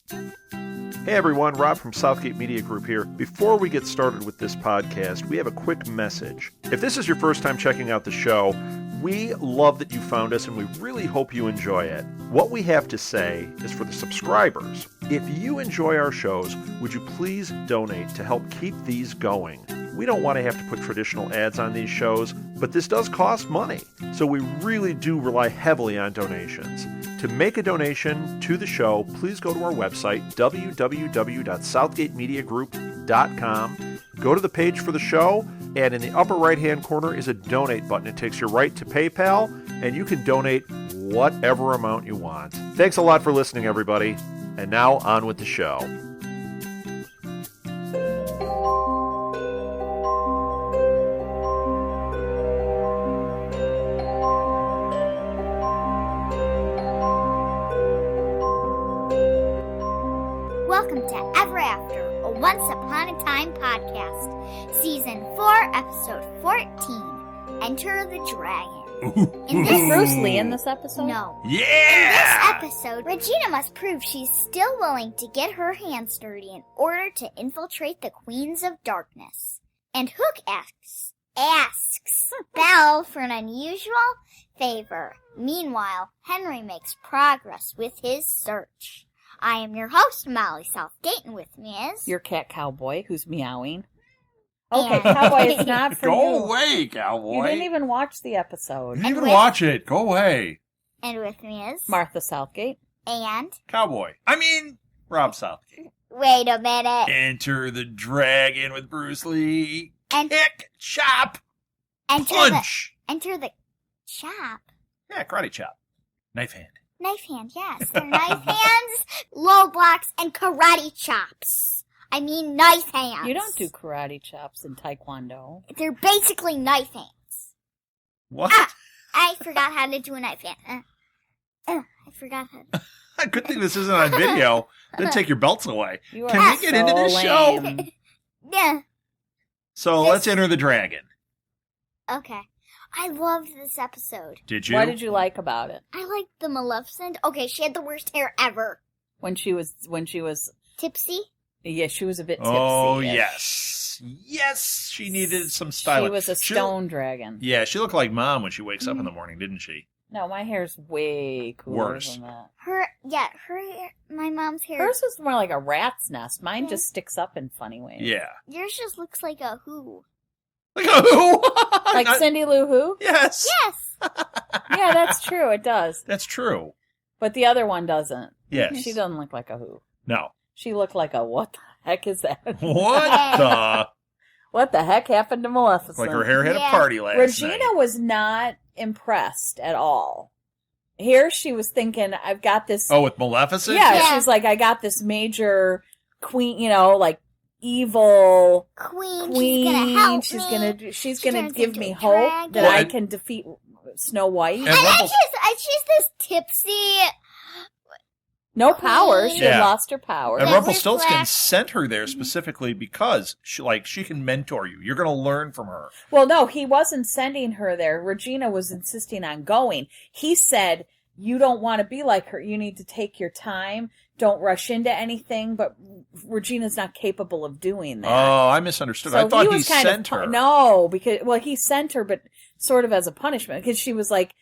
Hey everyone, Rob from Southgate Media Group here. Before we get started with this podcast, we have a quick message. If this is your first time checking out the show, we love that you found us and we really hope you enjoy it. What we have to say is for the subscribers. If you enjoy our shows, would you please donate to help keep these going? We don't want to have to put traditional ads on these shows, but this does cost money. So we really do rely heavily on donations. To make a donation to the show, please go to our website, www.southgatemediagroup.com. Go to the page for the show, and in the upper right-hand corner is a donate button. It takes you right to PayPal, and you can donate whatever amount you want. Thanks a lot for listening, everybody. And now, on with the show. Welcome to Ever After, a Once Upon a Time podcast, Season 4, Episode 14, Enter the Dragon. Is Bruce Lee in this episode? No. Yeah! In this episode, Regina must prove she's still willing to get her hands dirty in order to infiltrate the Queens of Darkness. And Hook asks Belle for an unusual favor. Meanwhile, Henry makes progress with his search. I am your host, Molly Southgate, and with me is... Your cat Cowboy, who's meowing. Okay, Cowboy, it's not for you. Go away, Cowboy. You didn't even watch the episode. You didn't even watch it. Go away. And with me is... Martha Southgate. And... Cowboy. Rob Southgate. Wait a minute. Enter the Dragon with Bruce Lee. And... Kick, chop, Enter punch. Enter the chop. Yeah, karate chop. Knife hand. Knife hand, yes. They're knife hands, low blocks, and karate chops. I mean knife hands. You don't do karate chops in Taekwondo. They're basically knife hands. What? I forgot how to do a knife hand. I forgot how to... Good thing this isn't on video. Then take your belts away. You Can are we get into this so show? lame. Yeah. So let's enter the dragon. Okay. I loved this episode. Did you? What did you like about it? I liked the Maleficent. Okay, she had the worst hair ever. When she was, Tipsy? yeah, she was a bit tipsy. Oh, yes. Yes, she needed some styling. She was a stone dragon. Yeah, she looked like Mom when she wakes up in the morning, didn't she? No, my hair's way cooler Worse. than that. Her hair, my mom's hair. Hers was more like a rat's nest. Mine just sticks up in funny ways. Yeah. Yours just looks like a who. Like a who? Like Cindy Lou Who? Yes. Yes! Yeah, that's true. It does. That's true. But the other one doesn't. Yes. She doesn't look like a Who. No. She looked like a what the heck is that? What the? What the heck happened to Maleficent? Like her hair had Yeah. a party last Regina night. was not impressed at all. Here she was thinking, I've got this... Oh, with Maleficent? Yeah. She's like, I got this major queen, like evil Queen. She's gonna help me. She's She gonna turns give into me a hope dragon. that Well, I and- can defeat Snow White. And And then Rumpel- she's this tipsy... No Queen. powers. She had Yeah. lost her powers. And Yeah, Rumpelstiltskin reflect. sent her there specifically because she can mentor you. You're going to learn from her. Well, no, he wasn't sending her there. Regina was insisting on going. He said, you don't want to be like her. You need to take your time. Don't rush into anything. But Regina's not capable of doing that. Oh, I misunderstood. So I thought he was kind sent of, her. No, because, he sent her, but sort of as a punishment. Because she was like,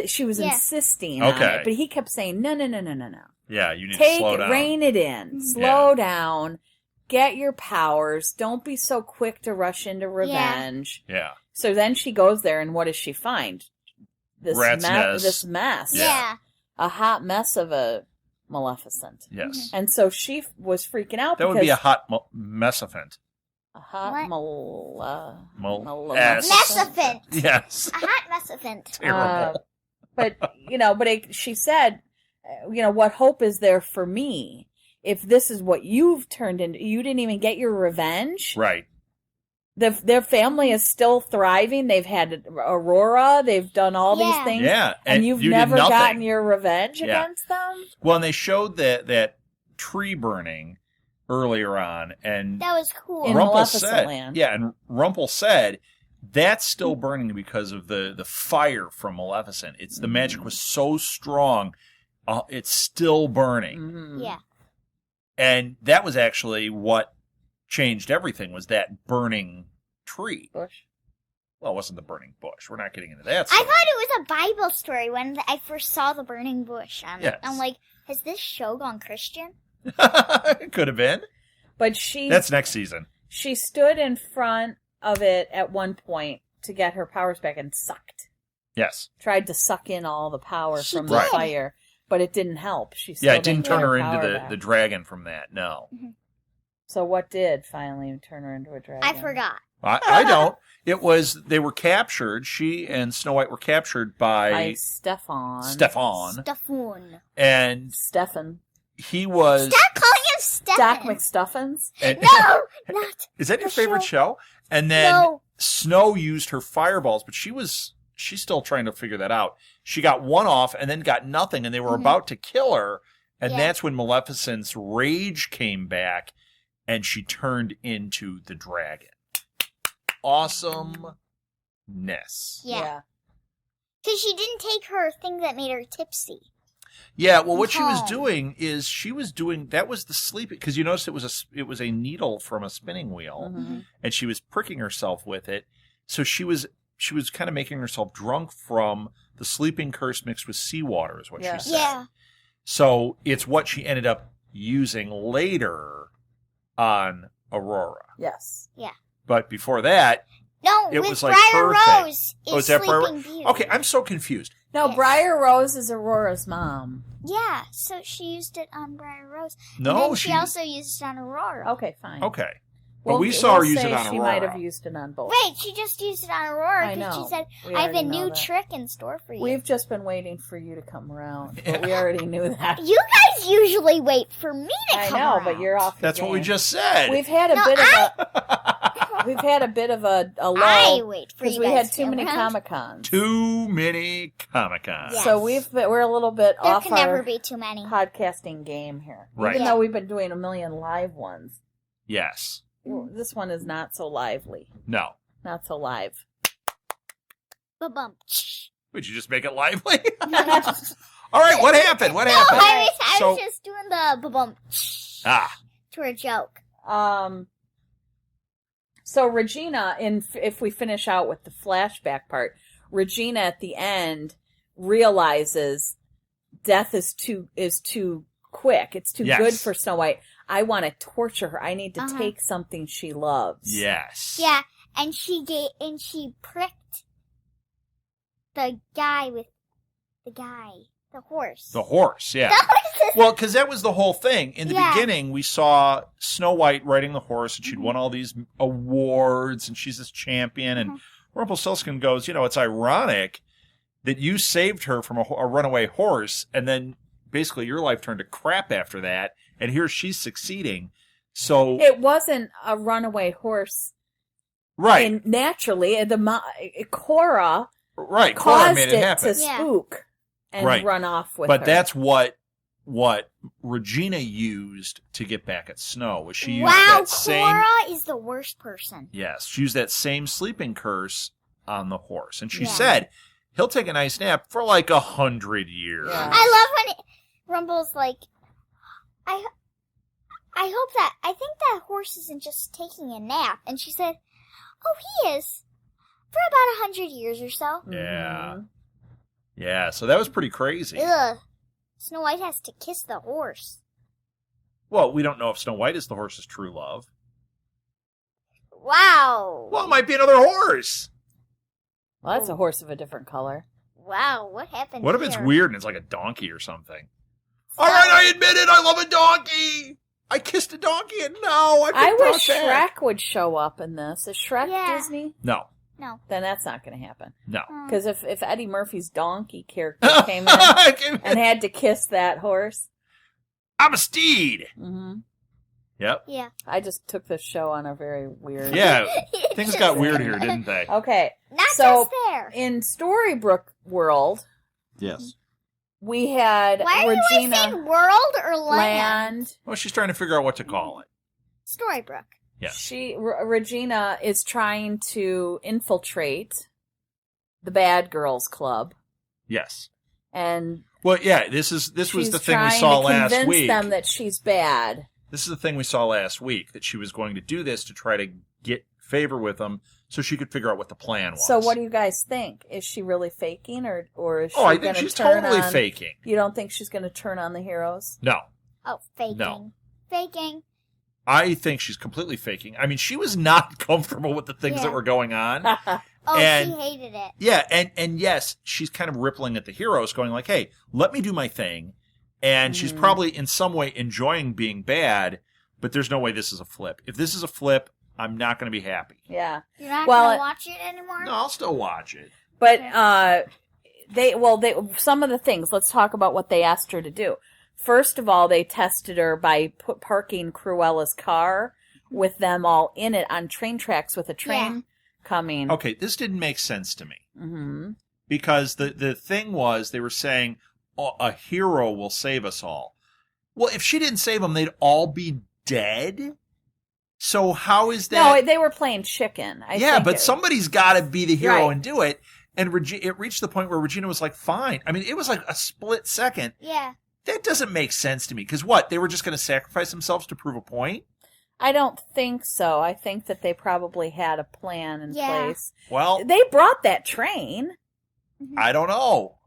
she was Yeah. insisting on Okay. it. But he kept saying, no. Yeah, you need to slow down. Rein it in. Slow down. Get your powers. Don't be so quick to rush into revenge. Yeah. So then she goes there, and what does she find? Rat's nest. This mess. Yeah. A hot mess of a Maleficent. Yes. And so she was freaking out That because... would be a hot messiphant. A hot What? Maleficent. Messiphant. Yes. A hot messiphant. Terrible. She said, what hope is there for me if this is what you've turned into? You didn't even get your revenge. Right. Their family is still thriving. They've had Aurora. They've done all these Yeah. things. Yeah. And you've you did never nothing. gotten your revenge Yeah. against them? Well, and they showed that tree burning earlier on, and That was cool. In Rumpel Maleficent said, Land. yeah, and Rumpel said that's still burning because of the fire from Maleficent. It's the magic was so strong, it's still burning. Mm-hmm. Yeah. And that was actually what changed everything, was that burning tree. Bush. Well, it wasn't the burning bush. We're not getting into that I story. thought it was a Bible story when I first saw the burning bush. Yes. I'm like, has this show gone Christian? It could have been. But That's next season. she stood in front of it at one point to get her powers back and sucked. Yes. Tried to suck in all the power She from did. the fire, but it didn't help. She still Yeah, it didn't turn get her power into back. the dragon from that, no. So what did finally turn her into a dragon? I forgot. I don't. It was, they were captured. She and Snow White were captured By by Stefan. Stefan. Stefan. And Stefan. he was... Stop calling him Stefan. Doc McStuffins? and- No, not. Is that your the favorite show. show? And then No. Snow used her fireballs, but she's still trying to figure that out. She got one off and then got nothing, and they were about to kill her. And Yeah. that's when Maleficent's rage came back, and she turned into the dragon. Awesomeness. Yeah. Because she didn't take her thing that made her tipsy. Yeah, well, what she was Home. doing is that was the sleeping, because you noticed it was a needle from a spinning wheel, Mhm. and she was pricking herself with it. So she was kind of making herself drunk from the sleeping curse mixed with seawater, is what Yeah. she said. Yeah. So it's what she ended up using later on Aurora. Yes. But before that, No, It with was, like, Briar perfect. Rose Oh, is is that Briar- Sleeping Beauty. okay, I'm so confused. No, Yes. Briar Rose is Aurora's mom. Yeah, so she used it on Briar Rose. No, and then she she also used it on Aurora. Okay, fine. Okay. But Well, we saw her we'll use say it on she Aurora. might have used it on both. Wait, she just used it on Aurora I because know. she said, We I have a already know new that. trick in store for you. We've just been waiting for you to come around, but we already knew that. You guys usually wait for me to I come know, around. but you're off. That's your what we game. just said. We've had a No, bit of a I lull wait for because you we guys had to too come many around. Comic Cons. Too many Comic-Cons. Yes. So we're a little bit There off can never our be too many. podcasting game here, Right. even Yeah. though we've been doing a million live ones. Yes. This one is not so lively, No. not so live. Ba-bum. Would you just make it lively? All right, what happened? What happened? I was So- just doing the ba-bum Ah, to a joke. So Regina, if we finish out with the flashback part, Regina at the end realizes death is too quick. It's too Yes. good for Snow White. I want to torture her. I need to Uh-huh. take something she loves. yes. Yeah, and she pricked the guy with the horse. The horse, yeah. That was just- Well, because that was the whole thing. In the Yeah. beginning, we saw Snow White riding the horse, and she'd Mm-hmm. won all these awards, and she's this champion. And Rumpelstiltskin goes, it's ironic that you saved her from a runaway horse, and then basically your life turned to crap after that, and here she's succeeding. So, It wasn't a runaway horse. right, And naturally, Cora Cora caused made it it happen. to Yeah. spook and Right. run off with But her. that's what Regina used to get back at Snow. Was she used wow, that same? Cora is the worst person. Yes, she used that same sleeping curse on the horse, and she Yeah. said he'll take a nice nap for like 100 years. Yeah. I love when Rumble's like, I think that horse isn't just taking a nap. And she said, oh, he is. For about 100 years or so. Yeah. Mhm. Yeah, so that was pretty crazy. Ugh. Snow White has to kiss the horse. Well, we don't know if Snow White is the horse's true love. Wow. Well, it might be another horse. Well, that's a horse of a different color. Wow, what happened What if here? it's weird and it's like a donkey or something? All right, I admit it. I love a donkey. I kissed a donkey, and no, I've been I brought wish back. Shrek would show up in this. Is Shrek Yeah. Disney? No, No. Then that's not going to happen. no. Because if Eddie Murphy's donkey character came in and had to kiss that horse, I'm a steed. hmm Yep. Yeah. I just took this show on a very weird. Yeah, things got weird here, didn't they? Okay, Not So- just there. in Storybrooke World, Yes. we had Why are you Regina saying world or land? Land. Well, she's trying to figure out what to call it. Storybrooke. Yes. Regina is trying to infiltrate the Bad Girls Club, Yes. and Well, yeah. This was she's the thing we trying saw to last convince week. them that she's bad. This is the thing we saw last week, that she was going to do this to try to get favor with them so she could figure out what the plan was. So what do you guys think? Is she really faking, or is she I going think to she's turn totally on... faking. You don't think she's going to turn on the heroes? No. Oh, faking. No. Faking. I think she's completely faking. I mean, she was not comfortable with the things that were going on. Oh, And- she hated it. Yeah, and yes, she's kind of rippling at the heroes, going like, hey, let me do my thing. And she's probably in some way enjoying being bad, but there's no way this is a flip. If this is a flip, I'm not going to be happy. Yeah. You're not Well, going to watch it anymore? No, I'll still watch it. But they some of the things, let's talk about what they asked her to do. First of all, they tested her by parking Cruella's car with them all in it on train tracks with a train coming. Okay, this didn't make sense to me. Mm-hmm. Because the thing was, they were saying, oh, a hero will save us all. Well, if she didn't save them, they'd all be dead? So how is that? No, they were playing chicken. I yeah, think but somebody's got to be the hero Right. and do it. And it reached the point where Regina was like, fine. I mean, it was like a split second. Yeah. That doesn't make sense to me. Because what? They were just going to sacrifice themselves to prove a point? I don't think so. I think that they probably had a plan in place. Well, They brought that train. I don't know.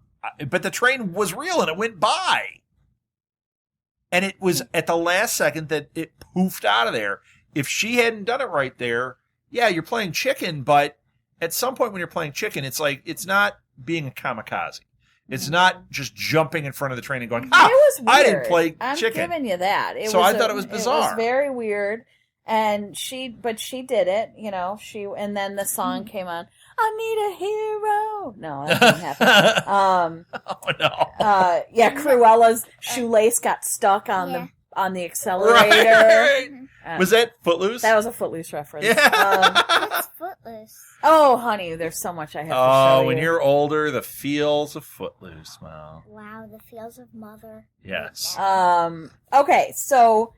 But the train was real and it went by. And it was at the last second that it poofed out of there. If she hadn't done it right there, yeah, you're playing chicken, but at some point when you're playing chicken, it's like, it's not being a kamikaze. It's not just jumping in front of the train and going, It was weird. I didn't play I'm chicken. giving you that. I thought it was bizarre. It was very weird. And she did it, and then the song came on. I need a hero. No, that didn't happen. Oh, no. Cruella's shoelace got stuck on the accelerator. Right. Was that Footloose? That was a Footloose reference. Yeah. What's Footloose? Oh, honey, there's so much I have to show Oh, you. when you're older, the feels of Footloose. Wow. Wow, the feels of mother. Yes. Okay, so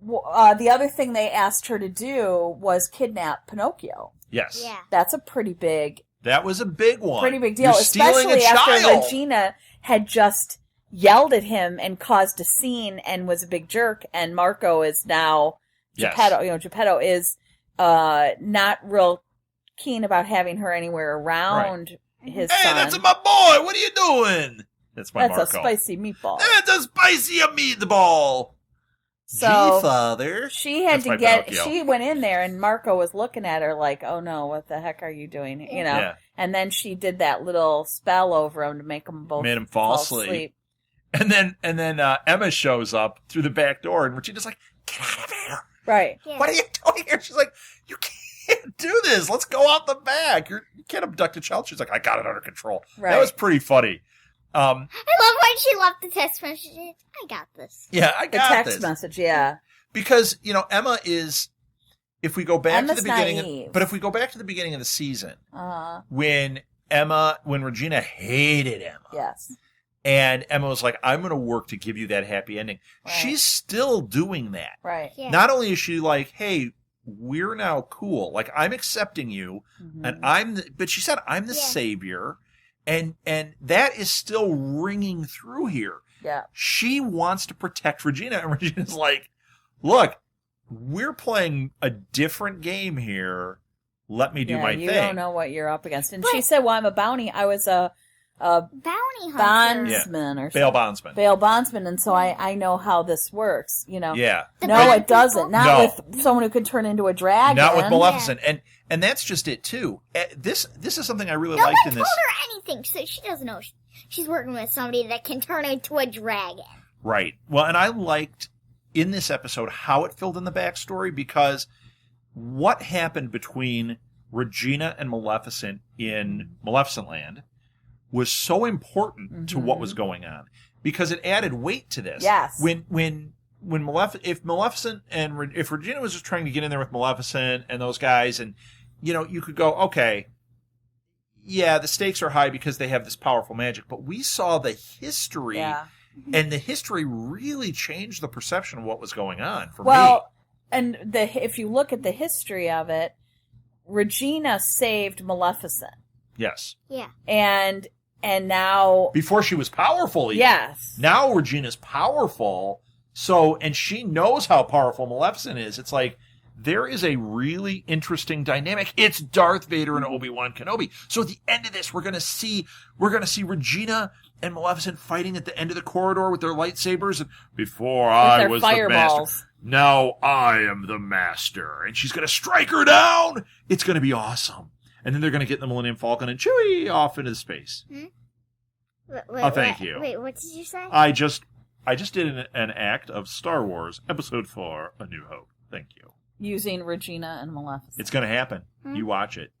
the other thing they asked her to do was kidnap Pinocchio. Yes. Yeah. That's a pretty big That was a big one. deal, You're stealing especially a after child. Regina had just yelled at him and caused a scene and was a big jerk, and Marco is now Yes. Geppetto. Geppetto is not real keen about having her anywhere around his Hey, son. that's my boy. What are you doing? That's my That's Marco. a spicy meatball. That's a spicy meatball. So Gee, father. she had That's my to get. Pinocchio. She went in there, and Marco was looking at her like, "Oh no, what the heck are you doing?" Yeah. And then she did that little spell over him to make them both Made him fall asleep. And then Emma shows up through the back door, and Regina's like, "Get out of here! Right. Yeah. What are you doing here?" She's like, "You can't do this. Let's go out the back. You can't abduct a child." She's like, "I got it under control." Right. That was pretty funny. I love when she left the text message. I got this. Yeah, I The got text this. message, yeah. Because, Emma is, if we go back Emma's to the beginning, naive. but if we go back to the beginning of the season, Uh-huh. when Regina hated Emma, Yes. and Emma was like, "I'm going to work to give you that happy ending," Right. she's still doing that. Right. Yeah. Not only is she like, "Hey, we're now cool. Like, I'm accepting you, Mhm. and but she said, "I'm the Yeah. savior," and that is still ringing through here. Yeah. She wants to protect Regina, and Regina's like, "Look, we're playing a different game here. Let me do my you thing." don't know what you're up against. And she said, "Well, I'm a bounty. I was a Bounty hunter. bondsman or Bail something. bondsman. Bail bondsman, and so I know how this works. Yeah. The No, bad it doesn't. people? Not No. with someone who could turn into a dragon. Not with Maleficent. And that's just it too. This is something I really No liked one in told this. her anything, so she doesn't know she's working with somebody that can turn into a dragon. Right. Well, and I liked in this episode how it filled in the backstory, because what happened between Regina and Maleficent in Maleficent Land was so important to what was going on, because it added weight to this. Yes. When if Maleficent and if Regina was just trying to get in there with Maleficent and those guys, and you could go, okay, yeah, the stakes are high because they have this powerful magic, but we saw the history. Yeah. And the history really changed the perception of what was going on for me. Well, and if you look at the history of it, Regina saved Maleficent, Yes. Yeah. and now Before she was powerful, even. yes, Now Regina's powerful, So, and she knows how powerful Maleficent is. It's like, there is a really interesting dynamic. It's Darth Vader and Obi-Wan Kenobi. So at the end of this, we're going to see Regina and Maleficent fighting at the end of the corridor with their lightsabers. And before I was the master, now I am the master. And she's going to strike her down. It's going to be awesome. And then they're going to get the Millennium Falcon and Chewie off into space. Thank you. Wait, what did you say? I just did an act of Star Wars Episode 4, A New Hope. Thank you. Using Regina and Maleficent. It's going to happen. You watch it.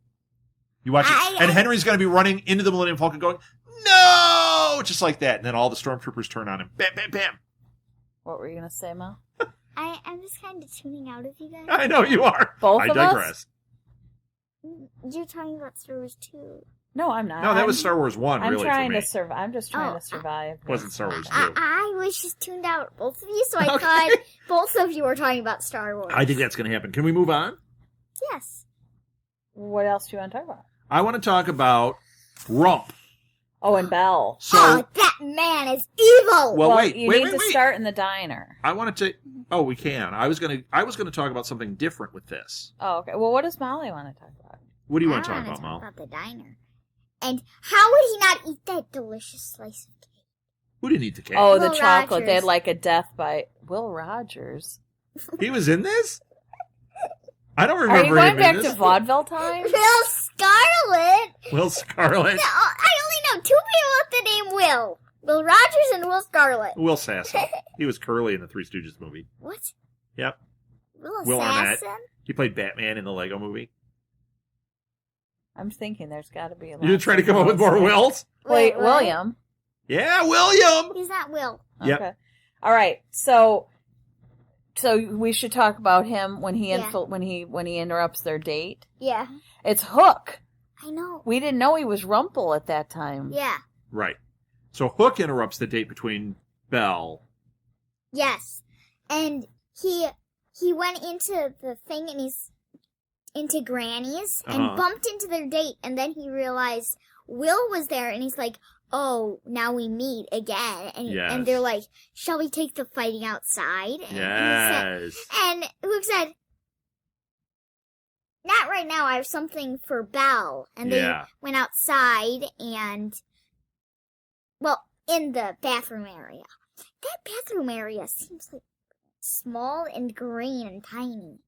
And Henry's going to be running into the Millennium Falcon going, no! Just like that. And then all the stormtroopers turn on him. Bam, bam, bam. What were you going to say, Mel? I'm just kind of tuning out of you guys. I know you are. Both I of digress. us? You're talking about Star Wars 2. No, I'm not. No, that was Star Wars 1, I'm really, trying for me. to survive. I'm just trying to survive. It wasn't Star Wars 2. I was just tuned out, both of you, so I thought both of you were talking about Star Wars. I think that's going to happen. Can we move on? Yes. What else do you want to talk about? I want to talk about Rump. Oh, and Belle. So, that man is evil! Well, wait, you wait, need to wait. start in the diner. I wanted to... Oh, we can. I was going to talk about something different with this. Oh, okay. Well, what does Molly want to talk about? What do you I want to talk wanna about, Mal? about the diner. And how would he not eat that delicious slice of cake? Who didn't eat the cake? Oh, the Will chocolate. Rogers. They had like a death by Will Rogers. He was in this? I don't Are remember you going him back in to this. vaudeville time? Will Scarlet! Will Scarlet. No, I only know two people with the name Will. Will Rogers and Will Scarlet. Will Sasso. He was Curly in the Three Stooges movie. What? Yep. Will Arnett. Assassin? He played Batman in the Lego movie. I'm thinking there's got to be a lot. You're trying to come up with more Wills? Wait, What? William. Yeah, William! He's not Will. Yep. Okay. All right. So we should talk about him when he Yeah. when he interrupts their date. Yeah. It's Hook. I know. We didn't know he was Rumple at that time. Yeah. Right. So Hook interrupts the date between Belle. Yes. And he went into the thing and he's into Granny's and bumped into their date, and then he realized Will was there and he's like, oh, now we meet again. And, Yes. and they're like, shall we take the fighting outside? And Yes. And Hook said, not right now, I have something for Belle. And they Yeah. went outside and, well, in the bathroom area. That bathroom area seems like small and green and tiny.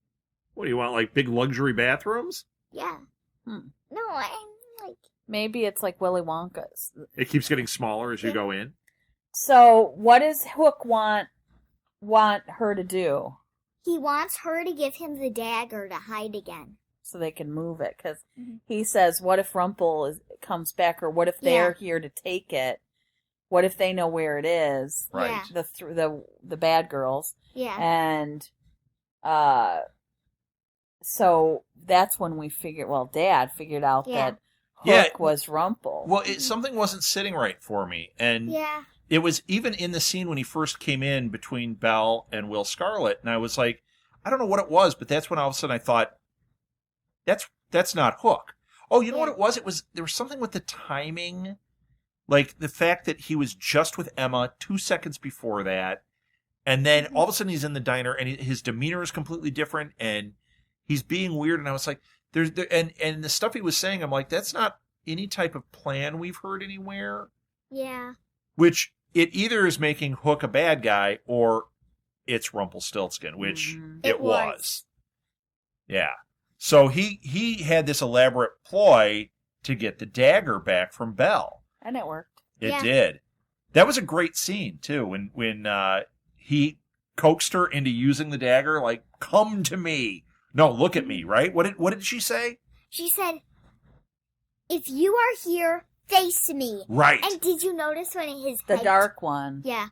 What do you want, like big luxury bathrooms? Yeah. Hmm. No, I'm like... Maybe it's like Willy Wonka's. It keeps getting smaller as you go in. So what does Hook want her to do He wants her to give him the dagger to hide again. so they can move it? Because Mhm. he says, what if Rumple comes back, or what if they're Yeah. here to take it? What if they know where it is? Right. Yeah. The bad girls. Yeah. And so that's when we figured, Dad figured out Yeah. that Hook Yeah. was Rumple. Well, something wasn't sitting right for me. And Yeah. it was even in the scene when he first came in between Belle and Will Scarlet. And I was like, I don't know what it was, but that's when all of a sudden I thought, that's not Hook. Oh, you know what it was? There was something with the timing. Like the fact that he was just with Emma 2 seconds before that. And then all of a sudden he's in the diner and his demeanor is completely different and he's being weird. And I was like, and the stuff he was saying, I'm like, that's not any type of plan we've heard anywhere. Yeah. Which it either is making Hook a bad guy or it's Rumpelstiltskin, which Mhm. it was. Yeah. So he had this elaborate ploy to get the dagger back from Belle. And it worked. It Yeah. did. That was a great scene too. When he coaxed her into using the dagger, like, come to me. No, look at me, right? What did she say? She said, if you are here, face me. Right. And did you notice when his The head... dark one. Yeah.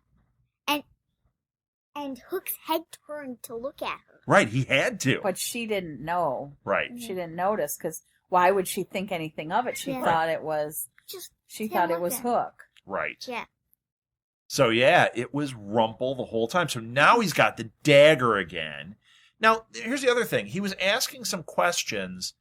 And Hook's head turned to look at her. Right, he had to. But she didn't know. Right. She didn't notice, because why would she think anything of it? She Yeah. thought it was... Just She him thought it was looking. Hook. Right. Yeah. So yeah, it was Rumple the whole time. So now he's got the dagger again. Now, here's the other thing. He was asking some questions.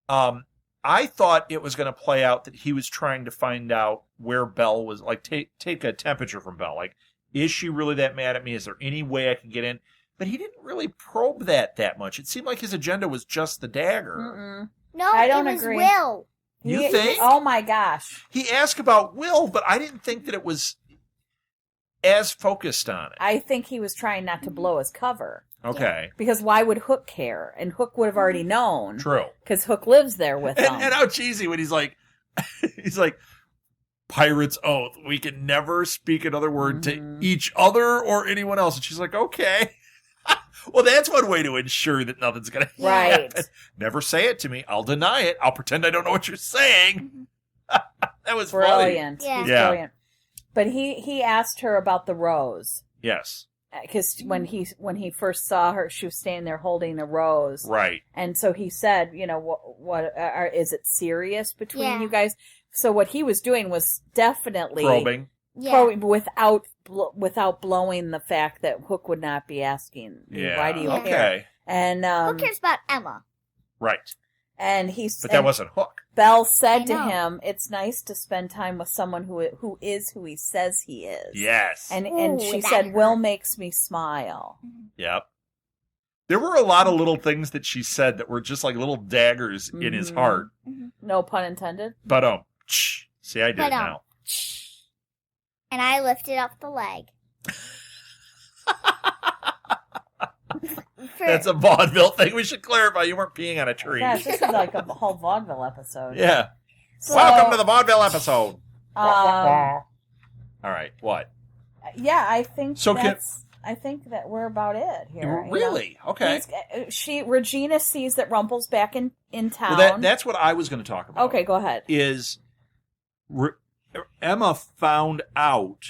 I thought it was going to play out that he was trying to find out where Belle was, like take a temperature from Belle. Like, Is she really that mad at me? Is there any way I can get in? But he didn't really probe that much. It seemed like his agenda was just the dagger. Mm-mm. No, I don't it was agree. Will. You think? Oh my gosh. He asked about Will, but I didn't think that it was as focused on it. I think he was trying not to blow his cover. Okay. Because why would Hook care? And Hook would have already known. True. Because Hook lives there with them. And how cheesy when he's like, pirate's oath. We can never speak another word to each other or anyone else. And she's like, okay. Well, that's one way to ensure that nothing's going to Right. happen. Never say it to me. I'll deny it. I'll pretend I don't know what you're saying. That was Brilliant. Yeah. He's Yeah. brilliant. But he asked her about the rose. funny. Yes. Because when he first saw her, she was standing there holding a rose. Right. And so he said, what is it serious between Yeah. you guys? So what he was doing was definitely Probing. Yeah. probing without blowing the fact that Hook would not be asking, Yeah. why do you Yeah. care? Okay. And Who cares about Emma? Right. and But that wasn't Hook. Belle said I to know. him, "It's nice to spend time with someone who is who he says he is." Yes. And Ooh, she that said, hurt. "Will makes me smile." Yep. There were a lot of little things that she said that were just like little daggers in his Mhm. heart. No pun intended. But see, I did But, now. And I lifted up the leg. That's a vaudeville thing. We should clarify. You weren't peeing on a tree. Gosh, this is like a whole vaudeville episode. Yeah. So, Welcome to the vaudeville episode. Um, All right. What? yeah, I think So I think that we're about it here. Really? Okay. Regina sees that Rumple's back in town. Well, that's what I was going to talk about. Okay, go ahead. Is Emma found out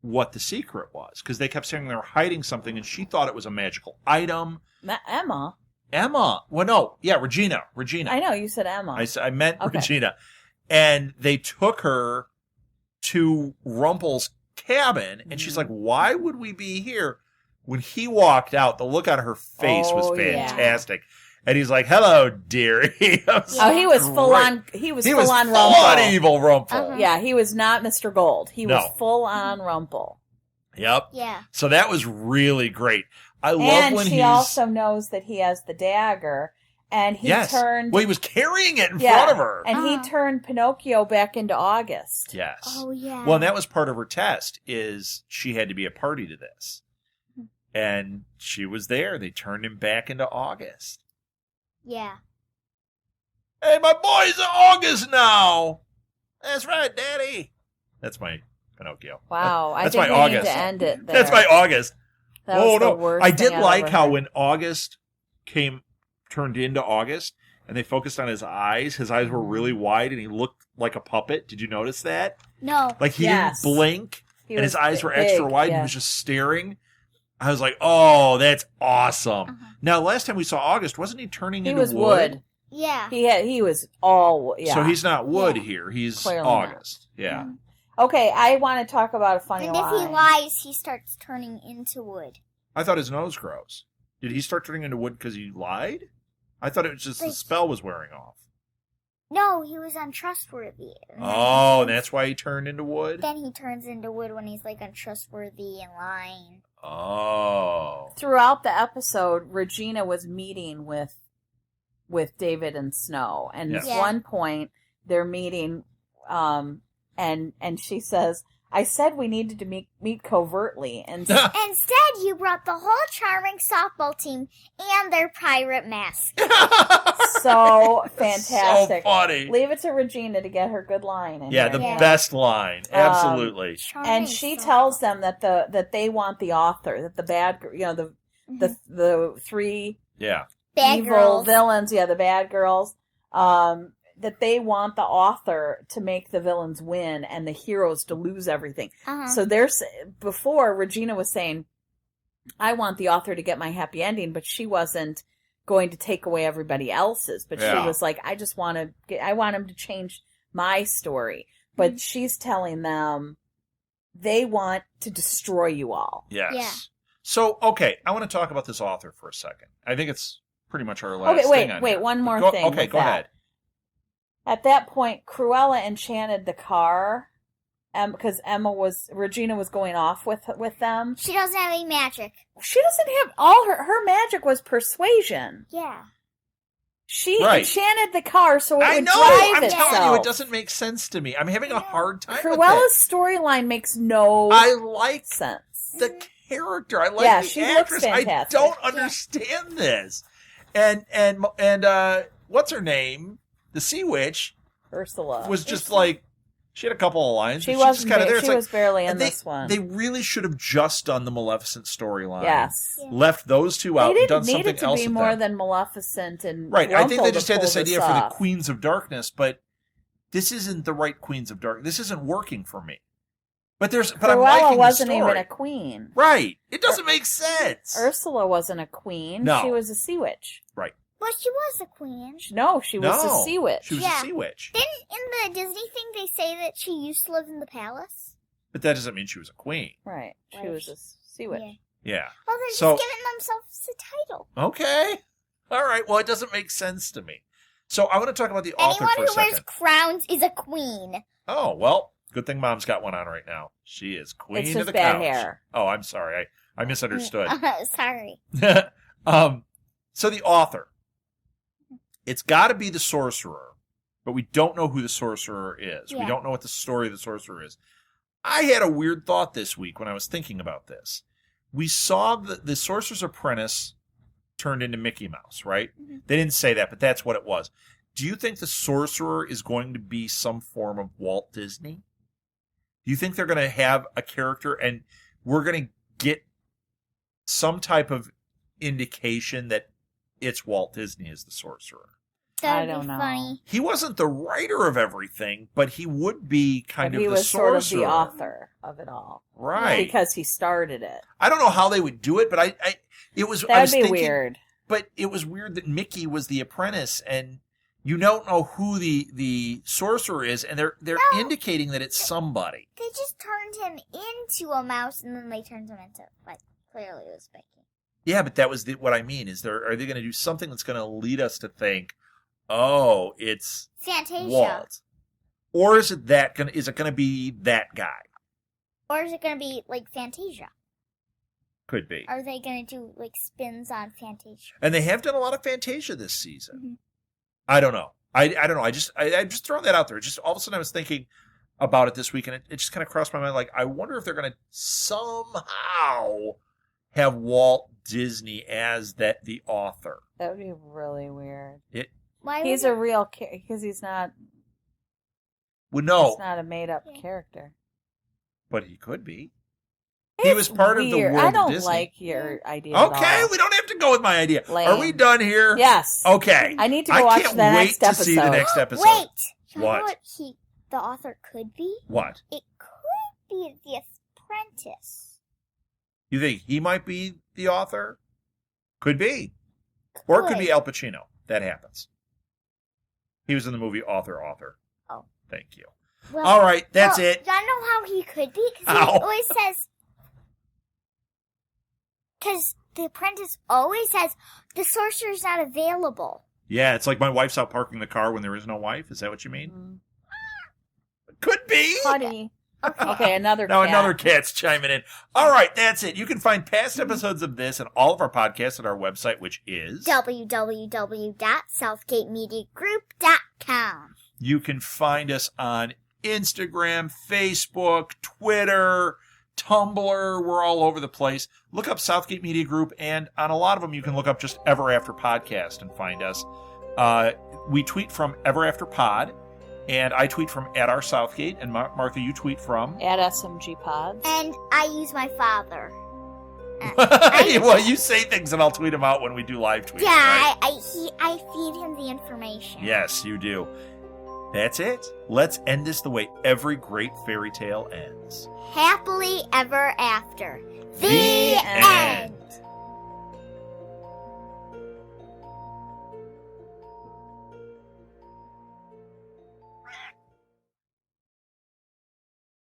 what the secret was because they kept saying they were hiding something, and she thought it was a magical item. Emma. Emma. Well, no. Yeah, Regina. I know, you said Emma. I meant Okay. Regina. And they took her to Rumple's cabin, and she's like, why would we be here? When he walked out, the look on her face was Oh, yeah. fantastic. And he's like, hello, dearie. He was full Great. on. He was He full was on full Rumple. on evil Rumple. Uh-huh. Yeah, he was not Mr. Gold. He was No. full on Rumple. Yep. Yeah. So that was really great. I love And when she he's... also knows that he has the dagger, and he turned. Well, he was carrying it in yeah, front of her. and he turned Pinocchio back into August. Yes. Oh, yeah. Well, and that was part of her test, is she had to be a party to this. And she was there. They turned him back into August. Yeah. Hey, my boy's August now. That's right, Daddy. That's my Pinocchio. Wow, I That's think my we August. need to end it there. That's my August. That was the no. worst I thing did I've like ever how heard. when August turned into August, and they focused on his eyes were really wide, and he looked like a puppet. Did you notice that? No. Like he Yes. didn't blink, He and his was eyes were big, extra wide, and yeah. he was just staring. I was like, oh, that's awesome. Uh-huh. Now, last time we saw August, wasn't he turning He into was wood. Yeah. He was all yeah. So he's not wood Yeah. here. He's Clearly August. Yeah. Okay, I want to talk about a funny And if line. he lies, he starts turning into wood. I thought his nose grows. Did he start turning into wood because he lied? I thought it was just the Like- spell was wearing off. No, he was untrustworthy. And then Oh, and that's why he turned into wood? Then he turns into wood when he's like untrustworthy and lying. Oh. Throughout the episode, Regina was meeting with David and Snow, and Yes. at Yeah. one point they're meeting, and she says, "I said we needed to meet covertly," and Instead, you brought the whole charming softball team and their pirate mask. so fantastic. So funny. Leave it to Regina to get her good line. In Yeah, here. the Yeah. best line. Absolutely. Charming And she softball. tells them that they want the author, that the bad, the three Yeah. Bad evil girls. villains, the bad girls, that they want the author to make the villains win and the heroes to lose everything. Uh-huh. So before Regina was saying, I want the author to get my happy ending, but she wasn't going to take away everybody else's. But Yeah. she was like, I want him to change my story. But she's telling them they want to destroy you all. Yes. Yeah. So, okay, I want to talk about this author for a second. I think it's pretty much our last Okay, thing on wait, here. one more Go- thing. Okay, with go that. ahead. At that point, Cruella enchanted the car because Regina was going off with them. She doesn't have any magic. She doesn't have all her magic was persuasion. Yeah. She Right. enchanted the car so it I would know. drive I'm itself. telling you, it doesn't make sense to me. I'm having a hard time with Cruella's it. storyline makes no I like sense. the character. I like Yeah, the she looks actress. I fantastic. don't understand this. And what's her name? The Sea Witch Ursula was just like, she had a couple of lines. She but was just kind of there. It's she like, was barely in and they, this one. They really should have just done the Maleficent storyline. Yes. Yeah. Left those two out They and done didn't need something it to else be with more them. than Maleficent and Right. I think Rumpel they to just had pull this idea for the off. Queens of Darkness, but this isn't the right Queens of Darkness. This isn't working for me. But I'm Cruella liking wasn't the story. even a queen. Right. It doesn't make sense. Ursula wasn't a queen. No. She was a sea witch. Right. Well, she was a queen. No, she was a sea witch. She was Yeah. a sea witch. Didn't in the Disney thing they say that she used to live in the palace? But that doesn't mean she was a queen. Right. She Right. was a sea witch. Yeah. Yeah. Well, they're So- just giving themselves a title. Okay. All right. Well, it doesn't make sense to me. So I want to talk about the author Anyone for a who wears second. crowns is a queen. Oh, well, good thing Mom's got one on right now. She is queen It's of just the bad couch. hair. Oh, I'm sorry. I misunderstood. Sorry. So the author. It's got to be the sorcerer, but we don't know who the sorcerer is. We Yeah. don't know what the story of the sorcerer is. I had a weird thought this week when I was thinking about this. We saw the Sorcerer's Apprentice turned into Mickey Mouse, right? Mhm. They didn't say that, but that's what it was. Do you think the sorcerer is going to be some form of Walt Disney? Do you think they're going to have a character and we're going to get some type of indication that it's Walt Disney as the sorcerer? That I would don't be know. funny. He wasn't the writer of everything, but he would be kind But of he the was sorcerer. sort of the author of it all. Right. Because he started it. I don't know how they would do it, but I was That would be thinking, weird. But it was weird that Mickey was the apprentice, and you don't know who the sorcerer is, and they're No. indicating that it's somebody. They just turned him into a mouse, and then they turned him into, like, clearly it was Mickey. Yeah, but that was what I mean. Are they going to do something that's going to lead us to think, oh, it's Fantasia. Walt, or is it going to be that guy? Or is it going to be, like, Fantasia? Could be. Are they going to do, like, spins on Fantasia? And they have done a lot of Fantasia this season. Mhm. I don't know. I don't know. I'm just throwing that out there. Just all of a sudden I was thinking about it this week, and it just kind of crossed my mind. Like, I wonder if they're going to somehow have Walt Disney as the author. That would be really weird. Why He's would a real because he's not. Well, no, He's not a made up Yeah. character. but he could be. He was part of the Weird. world I of don't Disney. like your idea. at Okay, all. we don't have to go with my idea. Lame. Are we done here? Yes. Okay. I need to go watch can't the wait next to episode. see the next episode. Wait! You know What? what the author could be? What? It could be the apprentice. You think he might be the author? Could be. Or it could be Al Pacino. That happens. He was in the movie Author. Oh. Thank you. Well, All right, that's well, it. I know how he could be, because he Ow. always says... Because the apprentice always says, the sorcerer's not available. Yeah, it's like my wife's out parking the car when there is no wife. Is that what you mean? Mm. Could be. Honey. Okay. Okay, another Now cat. another cat's chiming in. All right, that's it. You can find past episodes of this and all of our podcasts at our website, which is... www.southgatemediagroup.com. You can find us on Instagram, Facebook, Twitter, Tumblr. We're all over the place. Look up Southgate Media Group, and on a lot of them, you can look up just Ever After Podcast and find us. We tweet from Ever After Pod, and I tweet from @oursouthgate, and Martha, you tweet from... At SMG Pods. And I use my father. Well, you say things, and I'll tweet them out when we do live tweets. Yeah, right? I feed him the information. Yes, you do. That's it. Let's end this the way every great fairy tale ends. Happily ever after. The end.